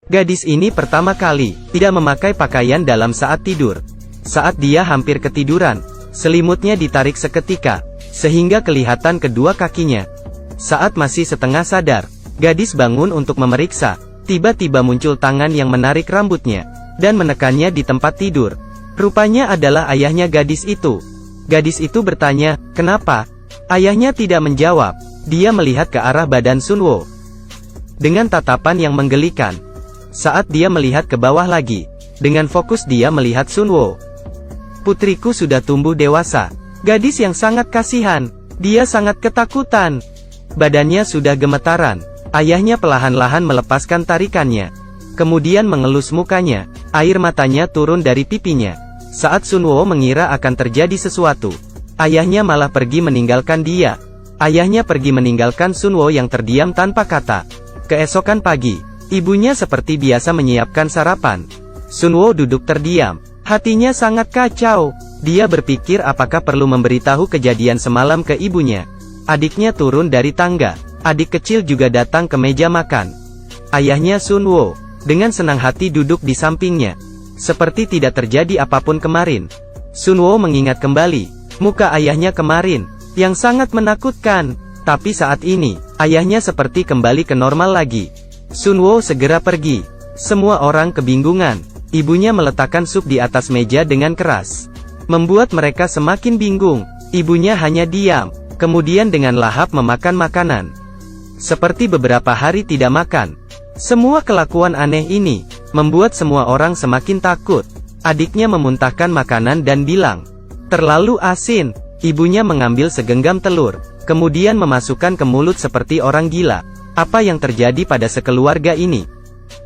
Gadis ini pertama kali tidak memakai pakaian dalam saat tidur. Saat dia hampir ketiduran, selimutnya ditarik seketika, sehingga kelihatan kedua kakinya. Saat masih setengah sadar, gadis bangun untuk memeriksa. Tiba-tiba muncul tangan yang menarik rambutnya, dan menekannya di tempat tidur. Rupanya adalah ayahnya gadis itu. Gadis itu bertanya, "Kenapa?" Ayahnya tidak menjawab. Dia melihat ke arah badan Sunwo dengan tatapan yang menggelikan. Saat dia melihat ke bawah lagi, dengan fokus dia melihat Sunwo. "Putriku sudah tumbuh dewasa." Gadis yang sangat kasihan. Dia sangat ketakutan. Badannya sudah gemetaran. Ayahnya perlahan-lahan melepaskan tarikannya. Kemudian mengelus mukanya. Air matanya turun dari pipinya. Saat Sunwo mengira akan terjadi sesuatu, ayahnya malah pergi meninggalkan dia. Ayahnya pergi meninggalkan Sunwo yang terdiam tanpa kata. Keesokan pagi, ibunya seperti biasa menyiapkan sarapan. Sunwo duduk terdiam. Hatinya sangat kacau. Dia berpikir apakah perlu memberitahu kejadian semalam ke ibunya. Adiknya turun dari tangga. Adik kecil juga datang ke meja makan. Ayahnya Sunwo dengan senang hati duduk di sampingnya, seperti tidak terjadi apapun kemarin. Sunwo mengingat kembali muka ayahnya kemarin, yang sangat menakutkan. Tapi saat ini, ayahnya seperti kembali ke normal lagi. Sunwo segera pergi. Semua orang kebingungan. Ibunya meletakkan sup di atas meja dengan keras, membuat mereka semakin bingung. Ibunya hanya diam, kemudian dengan lahap memakan makanan. Seperti beberapa hari tidak makan. Semua kelakuan aneh ini membuat semua orang semakin takut. Adiknya memuntahkan makanan dan bilang, "Terlalu asin." Ibunya mengambil segenggam telur, kemudian memasukkan ke mulut seperti orang gila. Apa yang terjadi pada sekeluarga ini?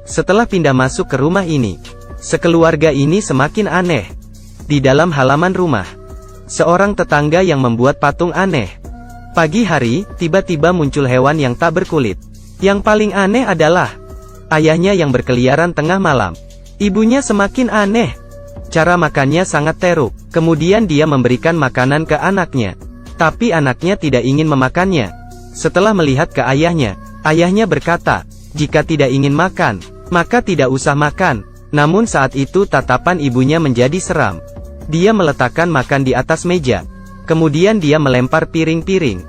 Setelah pindah masuk ke rumah ini, sekeluarga ini semakin aneh. Di dalam halaman rumah, seorang tetangga yang membuat patung aneh. Pagi hari, tiba-tiba muncul hewan yang tak berkulit. Yang paling aneh adalah ayahnya yang berkeliaran tengah malam. Ibunya semakin aneh. Cara makannya sangat teruk. Kemudian dia memberikan makanan ke anaknya. Tapi anaknya tidak ingin memakannya. Setelah melihat ke ayahnya, ayahnya berkata, "Jika tidak ingin makan, maka tidak usah makan." Namun saat itu tatapan ibunya menjadi seram. Dia meletakkan makan di atas meja. Kemudian dia melempar piring-piring.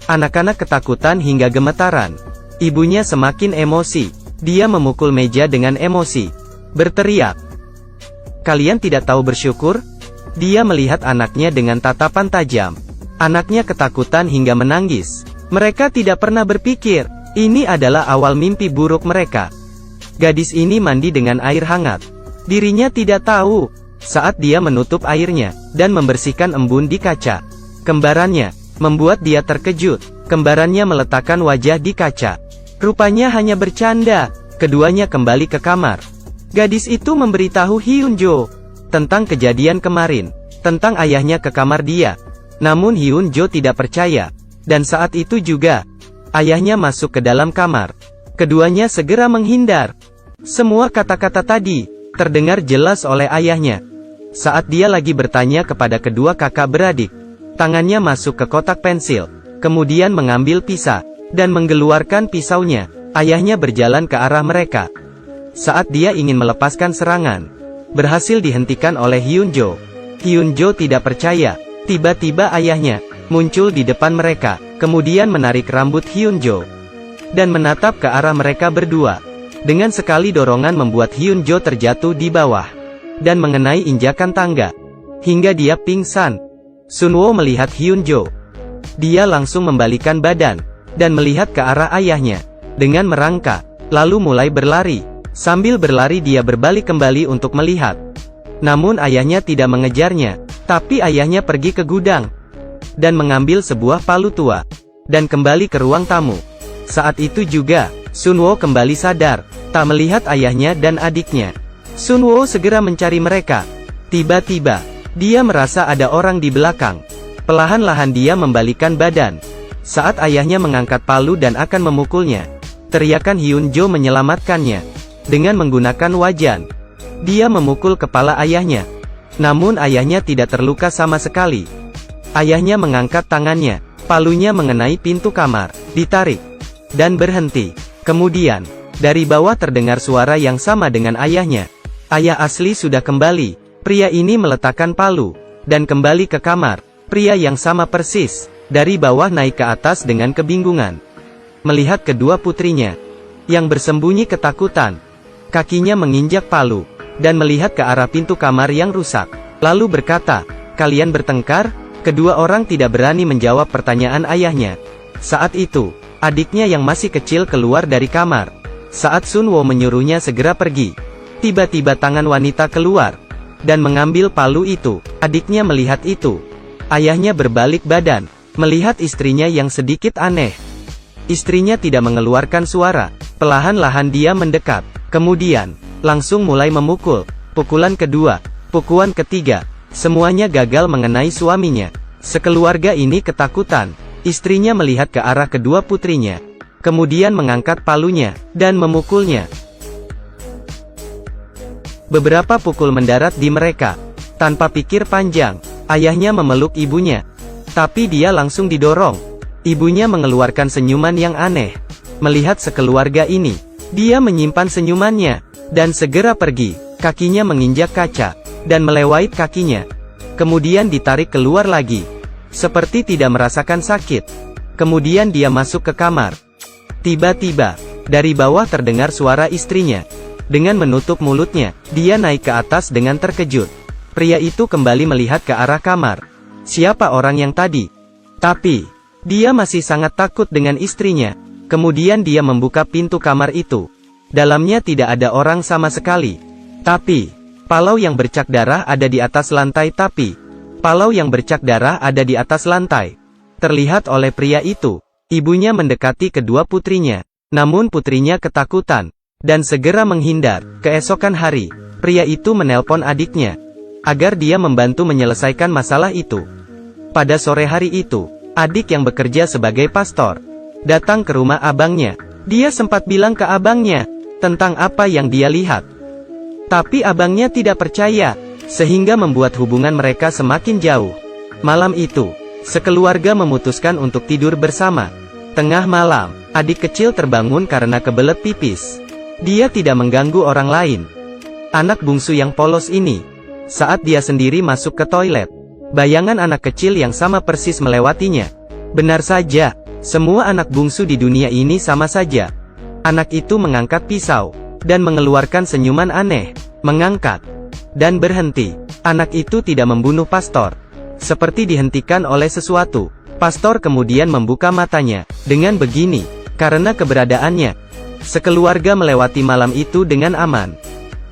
Anak-anak ketakutan hingga gemetaran. Ibunya semakin emosi. Dia memukul meja dengan emosi, berteriak, "Kalian tidak tahu bersyukur?" Dia melihat anaknya dengan tatapan tajam. Anaknya ketakutan hingga menangis. Mereka tidak pernah berpikir, ini adalah awal mimpi buruk mereka. Gadis ini mandi dengan air hangat. Dirinya tidak tahu, saat dia menutup airnya, dan membersihkan embun di kaca. Kembarannya, membuat dia terkejut. Kembarannya meletakkan wajah di kaca. Rupanya hanya bercanda. Keduanya kembali ke kamar. Gadis itu memberitahu Hyunjo tentang kejadian kemarin, tentang ayahnya ke kamar dia. Namun Hyunjo tidak percaya. Dan saat itu juga, ayahnya masuk ke dalam kamar. Keduanya segera menghindar. Semua kata-kata tadi terdengar jelas oleh ayahnya. Saat dia lagi bertanya kepada kedua kakak beradik, tangannya masuk ke kotak pensil, kemudian mengambil pisau, dan mengeluarkan pisaunya. Ayahnya berjalan ke arah mereka. Saat dia ingin melepaskan serangan, berhasil dihentikan oleh Hyunjo. Hyunjo tidak percaya. Tiba-tiba ayahnya muncul di depan mereka, kemudian menarik rambut Hyunjo, dan menatap ke arah mereka berdua. Dengan sekali dorongan membuat Hyunjo terjatuh di bawah, dan mengenai injakan tangga, hingga dia pingsan. Sunwo melihat Hyunjo. Dia langsung membalikan badan, dan melihat ke arah ayahnya, dengan merangkak, lalu mulai berlari. Sambil berlari dia berbalik kembali untuk melihat. Namun ayahnya tidak mengejarnya, tapi ayahnya pergi ke gudang, dan mengambil sebuah palu tua, dan kembali ke ruang tamu. Saat itu juga, Sunwo kembali sadar, tak melihat ayahnya dan adiknya. Sunwo segera mencari mereka. Tiba-tiba, dia merasa ada orang di belakang. Perlahan-lahan dia membalikkan badan. Saat ayahnya mengangkat palu dan akan memukulnya, teriakan Hyunjo menyelamatkannya. Dengan menggunakan wajan, dia memukul kepala ayahnya. Namun ayahnya tidak terluka sama sekali. Ayahnya mengangkat tangannya. Palunya mengenai pintu kamar, ditarik, dan berhenti. Kemudian, Dari bawah terdengar suara yang sama dengan ayahnya. Ayah asli sudah kembali. Pria ini meletakkan palu, dan kembali ke kamar. Pria yang sama persis, dari bawah naik ke atas dengan kebingungan. Melihat kedua putrinya, yang bersembunyi ketakutan. Kakinya menginjak palu, dan melihat ke arah pintu kamar yang rusak. Lalu berkata, "Kalian bertengkar?" Kedua orang tidak berani menjawab pertanyaan ayahnya. Saat itu, adiknya yang masih kecil keluar dari kamar. Saat Sun Wo menyuruhnya segera pergi, tiba-tiba tangan wanita keluar, dan mengambil palu itu. Adiknya melihat itu. Ayahnya berbalik badan, melihat istrinya yang sedikit aneh. Istrinya tidak mengeluarkan suara, perlahan-lahan dia mendekat. Kemudian, langsung mulai memukul. Pukulan kedua, pukulan ketiga, semuanya gagal mengenai suaminya. Sekeluarga ini ketakutan. Istrinya melihat ke arah kedua putrinya. Kemudian mengangkat palunya, dan memukulnya. Beberapa pukul mendarat di mereka. Tanpa pikir panjang, ayahnya memeluk ibunya. Tapi dia langsung didorong. Ibunya mengeluarkan senyuman yang aneh. Melihat sekeluarga ini, dia menyimpan senyumannya, dan segera pergi. Kakinya menginjak kaca, dan melewait kakinya. Kemudian ditarik keluar lagi, seperti tidak merasakan sakit. Kemudian dia masuk ke kamar. Tiba-tiba, dari bawah terdengar suara istrinya. Dengan menutup mulutnya, dia naik ke atas dengan terkejut. Pria itu kembali melihat ke arah kamar. Siapa orang yang tadi? Tapi, dia masih sangat takut dengan istrinya. Kemudian dia membuka pintu kamar itu. Dalamnya tidak ada orang sama sekali. Tapi, palau yang bercak darah ada di atas lantai. Palau yang bercak darah ada di atas lantai. Terlihat oleh pria itu. Ibunya mendekati kedua putrinya, namun putrinya ketakutan, dan segera menghindar. Keesokan hari, pria itu menelpon adiknya, agar dia membantu menyelesaikan masalah itu. Pada sore hari itu, adik yang bekerja sebagai pastor, datang ke rumah abangnya. Dia sempat bilang ke abangnya, tentang apa yang dia lihat. Tapi abangnya tidak percaya, sehingga membuat hubungan mereka semakin jauh. Malam itu, sekeluarga memutuskan untuk tidur bersama. Tengah malam, adik kecil terbangun karena kebelet pipis. Dia tidak mengganggu orang lain. Anak bungsu yang polos ini, saat dia sendiri masuk ke toilet, bayangan anak kecil yang sama persis melewatinya. Benar saja, semua anak bungsu di dunia ini sama saja. Anak itu mengangkat pisau, dan mengeluarkan senyuman aneh, mengangkat, dan berhenti. Anak itu tidak membunuh pastor, seperti dihentikan oleh sesuatu. Pastor kemudian membuka matanya. Dengan begini, karena keberadaannya, sekeluarga melewati malam itu dengan aman.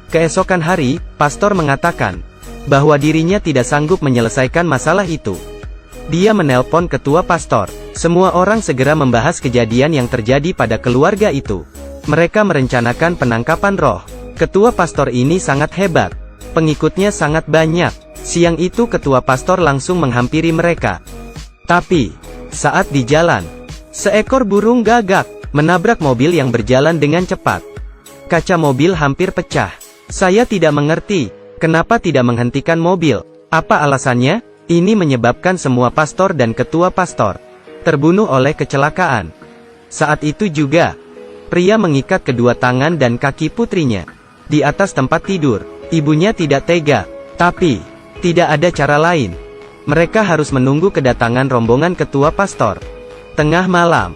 Keesokan hari, pastor mengatakan bahwa dirinya tidak sanggup menyelesaikan masalah itu. Dia menelpon ketua pastor. Semua orang segera membahas kejadian yang terjadi pada keluarga itu. Mereka merencanakan penangkapan roh. Ketua pastor ini sangat hebat. Pengikutnya sangat banyak. Siang itu ketua pastor langsung menghampiri mereka. Tapi, saat di jalan, seekor burung gagak menabrak mobil yang berjalan dengan cepat. Kaca mobil hampir pecah. Saya tidak mengerti, kenapa tidak menghentikan mobil. Apa alasannya? Ini menyebabkan semua pastor dan ketua pastor terbunuh oleh kecelakaan. Saat itu juga, pria mengikat kedua tangan dan kaki putrinya di atas tempat tidur. Ibunya tidak tega, tapi tidak ada cara lain. Mereka harus menunggu kedatangan rombongan ketua pastor. Tengah malam,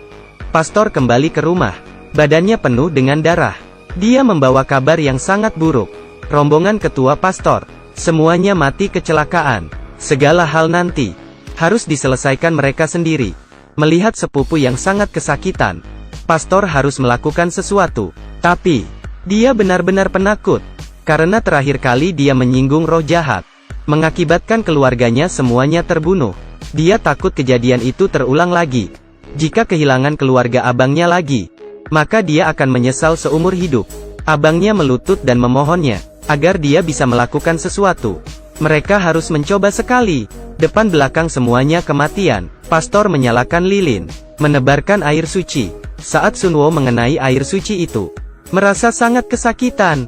pastor kembali ke rumah. Badannya penuh dengan darah. Dia membawa kabar yang sangat buruk. Rombongan ketua pastor, semuanya mati kecelakaan. Segala hal nanti harus diselesaikan mereka sendiri. Melihat sepupu yang sangat kesakitan, pastor harus melakukan sesuatu. Tapi, dia benar-benar penakut. Karena terakhir kali dia menyinggung roh jahat, mengakibatkan keluarganya semuanya terbunuh. Dia takut kejadian itu terulang lagi. Jika kehilangan keluarga abangnya lagi, maka dia akan menyesal seumur hidup. Abangnya melutut dan memohonnya, agar dia bisa melakukan sesuatu. Mereka harus mencoba sekali. Depan belakang semuanya kematian. Pastor menyalakan lilin, menebarkan air suci. Saat Sun Wo mengenai air suci itu, merasa sangat kesakitan.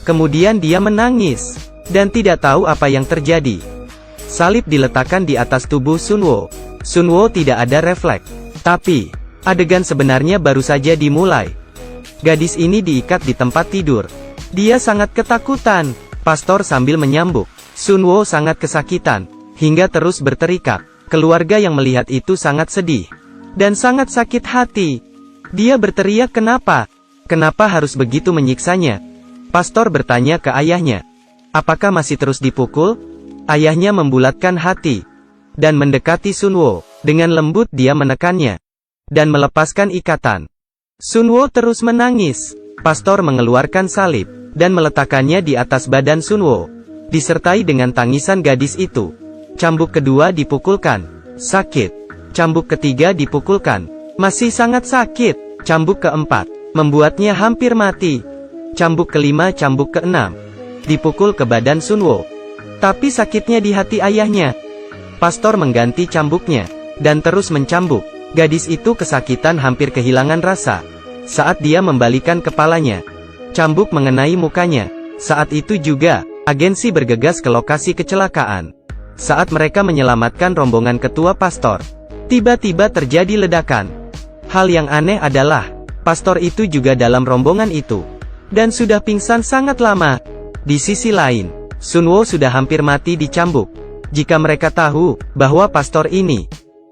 Kemudian dia menangis, dan tidak tahu apa yang terjadi. Salib diletakkan di atas tubuh Sun Wo. Sun Wo tidak ada refleks. Tapi, Adegan sebenarnya baru saja dimulai. Gadis ini diikat di tempat tidur. Dia sangat ketakutan. Pastor sambil menyambuk. Sunwo sangat kesakitan, hingga terus berteriak. Keluarga yang melihat itu sangat sedih, dan sangat sakit hati. Dia berteriak, kenapa? Kenapa harus begitu menyiksanya? Pastor bertanya ke ayahnya. Apakah masih terus dipukul? Ayahnya membulatkan hati, dan mendekati Sunwo. Dengan lembut dia menekannya, dan melepaskan ikatan. Sunwo terus menangis. Pastor mengeluarkan salib, dan meletakkannya di atas badan Sunwo, disertai dengan tangisan gadis itu. Cambuk kedua dipukulkan. Sakit. Cambuk ketiga dipukulkan. Masih sangat sakit. Cambuk keempat membuatnya hampir mati. Cambuk kelima, cambuk keenam dipukul ke badan Sunwo. Tapi sakitnya di hati ayahnya. Pastor mengganti cambuknya, dan terus mencambuk. Gadis itu kesakitan hampir kehilangan rasa. Saat dia membalikan kepalanya, cambuk mengenai mukanya. Saat itu juga, agensi bergegas ke lokasi kecelakaan. Saat mereka menyelamatkan rombongan ketua pastor, tiba-tiba terjadi ledakan. Hal yang aneh adalah, pastor itu juga dalam rombongan itu, dan sudah pingsan sangat lama. Di sisi lain, Sunwo sudah hampir mati dicambuk. Jika mereka tahu bahwa pastor ini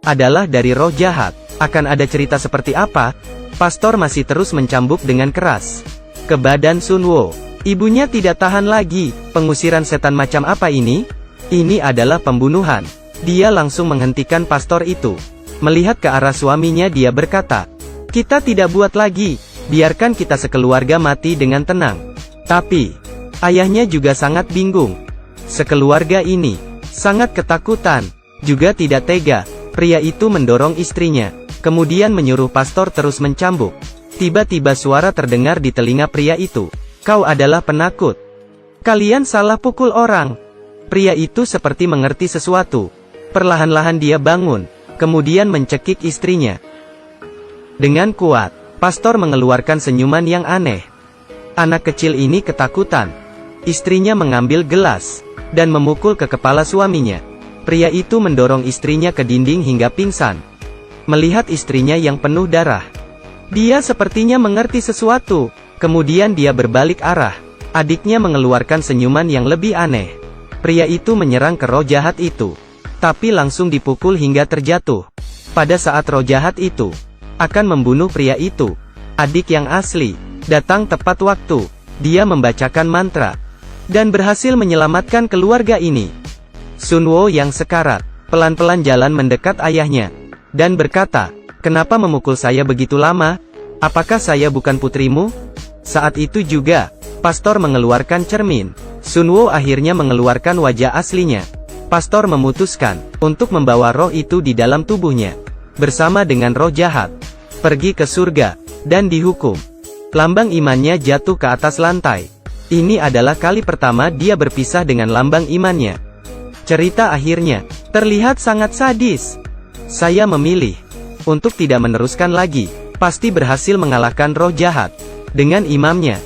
adalah dari roh jahat, akan ada cerita seperti apa? Pastor masih terus mencambuk dengan keras ke badan Sunwo. Ibunya tidak tahan lagi. Pengusiran setan macam apa ini? Ini adalah pembunuhan. Dia langsung menghentikan pastor itu. Melihat ke arah suaminya, dia berkata, kita tidak buat lagi. Biarkan kita sekeluarga mati dengan tenang. Tapi ayahnya juga sangat bingung. Sekeluarga ini sangat ketakutan, juga tidak tega. Pria itu mendorong istrinya, kemudian menyuruh pastor terus mencambuk. Tiba-tiba suara terdengar di telinga pria itu. Kau adalah penakut. Kalian salah pukul orang. Pria itu seperti mengerti sesuatu. Perlahan-lahan dia bangun, kemudian mencekik istrinya. Dengan kuat, pastor mengeluarkan senyuman yang aneh. Anak kecil ini ketakutan. Istrinya mengambil gelas, dan memukul ke kepala suaminya. Pria itu mendorong istrinya ke dinding hingga pingsan. Melihat istrinya yang penuh darah, dia sepertinya mengerti sesuatu. Kemudian dia berbalik arah. Adiknya mengeluarkan senyuman yang lebih aneh. Pria itu menyerang ke roh jahat itu, tapi langsung dipukul hingga terjatuh. Pada saat roh jahat itu akan membunuh pria itu, adik yang asli datang tepat waktu. Dia membacakan mantra, dan berhasil menyelamatkan keluarga ini. Sunwo yang sekarat, pelan-pelan jalan mendekat ayahnya, dan berkata, kenapa memukul saya begitu lama? Apakah saya bukan putrimu? Saat itu juga, pastor mengeluarkan cermin. Sunwo akhirnya mengeluarkan wajah aslinya. Pastor memutuskan untuk membawa roh itu di dalam tubuhnya, bersama dengan roh jahat, pergi ke surga, dan dihukum. Lambang imannya jatuh ke atas lantai. Ini adalah kali pertama dia berpisah dengan lambang imannya. Cerita akhirnya terlihat sangat sadis. Saya memilih untuk tidak meneruskan lagi. Pasti berhasil mengalahkan roh jahat dengan imamnya.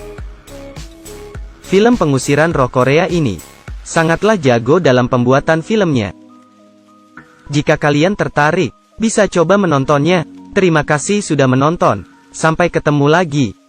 Film pengusiran roh Korea ini sangatlah jago dalam pembuatan filmnya. Jika kalian tertarik, bisa coba menontonnya. Terima kasih sudah menonton. Sampai ketemu lagi.